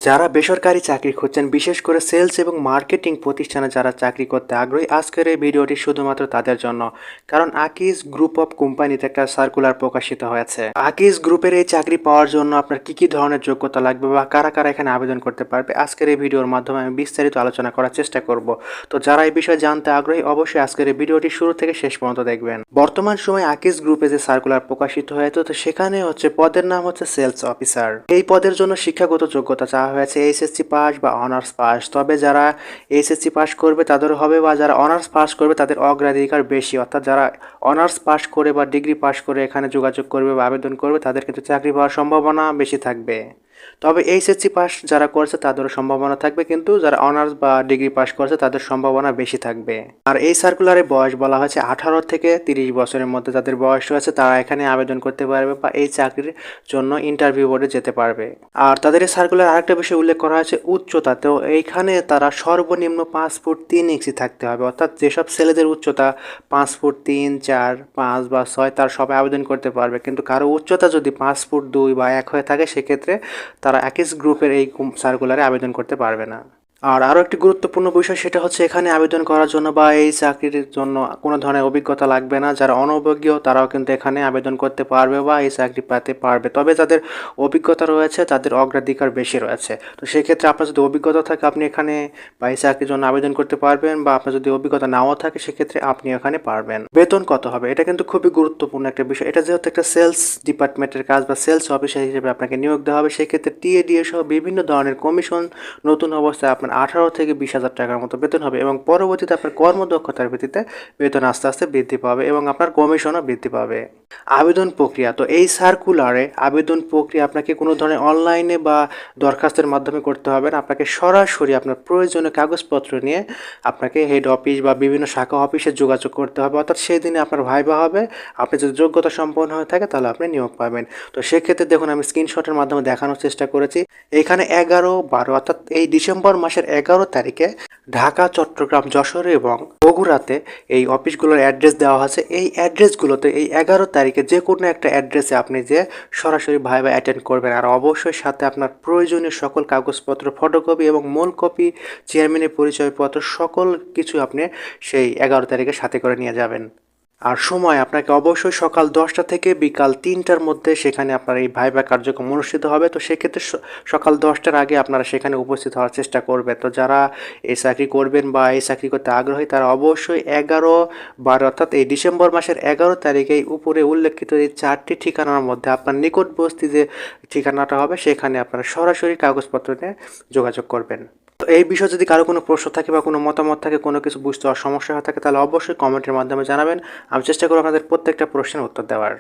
যারা বেসরকারি চাকরি খুঁজছেন, বিশেষ করে সেলস এবং মার্কেটিং প্রতিষ্ঠানে যারা চাকরি করতে আগ্রহী, আজকের এই ভিডিওটি শুধুমাত্র তাদের জন্য। কারণ আকিজ গ্রুপ অফ কোম্পানিতে একটা সার্কুলার প্রকাশিত হয়েছে। আকিজ গ্রুপের এই চাকরি পাওয়ার জন্য আপনার কি কি ধরনের যোগ্যতা লাগবে বা কারা কারা এখানে আবেদন করতে পারবে, আজকের এই ভিডিওর মাধ্যমে আমি বিস্তারিত আলোচনা করার চেষ্টা করব। তো যারা এই বিষয়ে জানতে আগ্রহী, অবশ্যই আজকের এই ভিডিওটি শুরু থেকে শেষ পর্যন্ত দেখবেন। বর্তমান সময়ে আকিজ গ্রুপে যে সার্কুলার প্রকাশিত হয়েছে, তো সেখানে পদের নাম হচ্ছে সেলস অফিসার। এই পদের জন্য শিক্ষাগত যোগ্যতা চাওয়া হয়েছে এইচএসসি পাস বা অনার্স পাস। তবে যারা এইচএসসি পাস করবে তাদের হবে, বা যারা অনার্স পাস করবে তাদের অগ্রাধিকার বেশি। অর্থাৎ যারা অনার্স পাস করে বা ডিগ্রি পাস করে এখানে যোগাযোগ করবে বা আবেদন করবে, তাদের কিন্তু চাকরি পাওয়ার সম্ভাবনা বেশি থাকবে। তবে এইচএসসি পাস যারা করছে তাদেরও সম্ভাবনা থাকবে, কিন্তু যারা অনার্স বা ডিগ্রি পাস করছে তাদের সম্ভাবনা বেশি থাকবে। আর এই সার্কুলারে বয়স বলা হয়েছে 18 থেকে 30 বছরের মধ্যে যাদের বয়স রয়েছে তারা এখানে আবেদন করতে পারবে বা এই চাকরির জন্য ইন্টারভিউ বোর্ডে যেতে পারবে। আর তাদের এই সার্কুলার আরেকটা বিষয় উল্লেখ করা হয়েছে উচ্চতা। তো এইখানে তারা সর্বনিম্ন 5 ফুট 3 ইঞ্চি থাকতে হবে। অর্থাৎ যেসব ছেলেদের উচ্চতা 5 ফুট 3, 4, 5 বা 6 তার সবাই আবেদন করতে পারবে, কিন্তু কারো উচ্চতা যদি 5 ফুট 2 বা 1 হয়ে থাকে সেক্ষেত্রে তারা আকিজ গ্রুপের এই সার্কুলারে আবেদন করতে পারবে না। আর আরও একটি গুরুত্বপূর্ণ বিষয়, সেটা হচ্ছে এখানে আবেদন করার জন্য বা এই চাকরির জন্য কোনো ধরনের অভিজ্ঞতা লাগবে না। যারা অনভিজ্ঞ তারাও কিন্তু এখানে আবেদন করতে পারবে বা এই চাকরি পেতে পারবে। তবে যাদের অভিজ্ঞতা রয়েছে তাদের অগ্রাধিকার বেশি রয়েছে। তো সেক্ষেত্রে আপনার যদি অভিজ্ঞতা থাকে আপনি এখানে বা এই চাকরির জন্য আবেদন করতে পারবেন, বা আপনার যদি অভিজ্ঞতা নাও থাকে সেক্ষেত্রে আপনি এখানে পারবেন। বেতন কত হবে এটা কিন্তু খুবই গুরুত্বপূর্ণ একটা বিষয়। এটা যেহেতু একটা সেলস ডিপার্টমেন্টের কাজ বা সেলস অফিসার হিসেবে আপনাকে নিয়োগ দেওয়া হবে, সেক্ষেত্রে টিএডিএ সহ বিভিন্ন ধরনের কমিশন নতুন অবস্থায় আপনার 18 থেকে 20,000 টাকার মতো বেতন হবে, এবং পরবর্তীতে আপনার কর্মদক্ষতার ভিত্তিতে বেতন আস্তে আস্তে বৃদ্ধি পাবে এবং আপনার কমিশনও বৃদ্ধি পাবে। আবেদন প্রক্রিয়া, তো এই সার্কুলারে আবেদন প্রক্রিয়া আপনাকে কোনো ধরনের অনলাইনে বা দরখাস্তের মাধ্যমে করতে হবে না। আপনাকে সরাসরি আপনার প্রয়োজনীয় কাগজপত্র নিয়ে আপনাকে হেড অফিস বা বিভিন্ন শাখা অফিসে যোগাযোগ করতে হবে। অর্থাৎ সেই দিনে আপনার ভাইবা হবে। আপনি যদি যোগ্যতা সম্পন্ন হয়ে থাকে তাহলে আপনি নিয়োগ পাবেন। তো সেক্ষেত্রে দেখুন আমি স্ক্রিনশটের মাধ্যমে দেখানোর চেষ্টা করেছি। এখানে 11/12 অর্থাৎ এই ডিসেম্বর মাসের 11 তারিখে ঢাকা, চট্টগ্রাম, যশোর এবং বগুড়াতে এই অফিসগুলোর অ্যাড্রেস দেওয়া আছে। এই অ্যাড্রেসগুলোতে এই 11 তারিখে যে কোনো একটা অ্যাড্রেসে আপনি যে সরাসরি ভাইবা অ্যাটেন্ড করবেন। আর অবশ্যই সাথে আপনার প্রয়োজনীয় সকল কাগজপত্র, ফটোকপি এবং মূল কপি, চেয়ারম্যানের পরিচয়পত্র সকল কিছু আপনি সেই 11 তারিখে সাথে করে নিয়ে যাবেন। আর সময় আপনাকে অবশ্যই সকাল 10টা থেকে বিকাল 3টার মধ্যে সেখানে আপনার এই ভাইবা কার্যক্রম অনুষ্ঠিত হবে। তো সেক্ষেত্রে সকাল 10টার আগে আপনারা সেখানে উপস্থিত হওয়ার চেষ্টা করবেন। তো যারা এই চাকরি করবেন বা এই চাকরি করতে আগ্রহী তারা অবশ্যই 11/12 অর্থাৎ এই ডিসেম্বর মাসের 11 তারিখে উপরে উল্লেখিত এই 4টি ঠিকানার মধ্যে আপনার নিকটবর্তী যে ঠিকানাটা হবে সেখানে আপনারা সরাসরি কাগজপত্র নিয়ে যোগাযোগ করবেন। তো এই বিষয়ে যদি কারো কোনো প্রশ্ন থাকে বা কোনো মতামত থাকে, কোনো কিছু বুঝতে সমস্যা হয়ে থাকে, তাহলে অবশ্যই কমেন্টের মাধ্যমে জানাবেন। আমি চেষ্টা করব আপনাদের প্রত্যেকটা প্রশ্নের উত্তর দেওয়ার।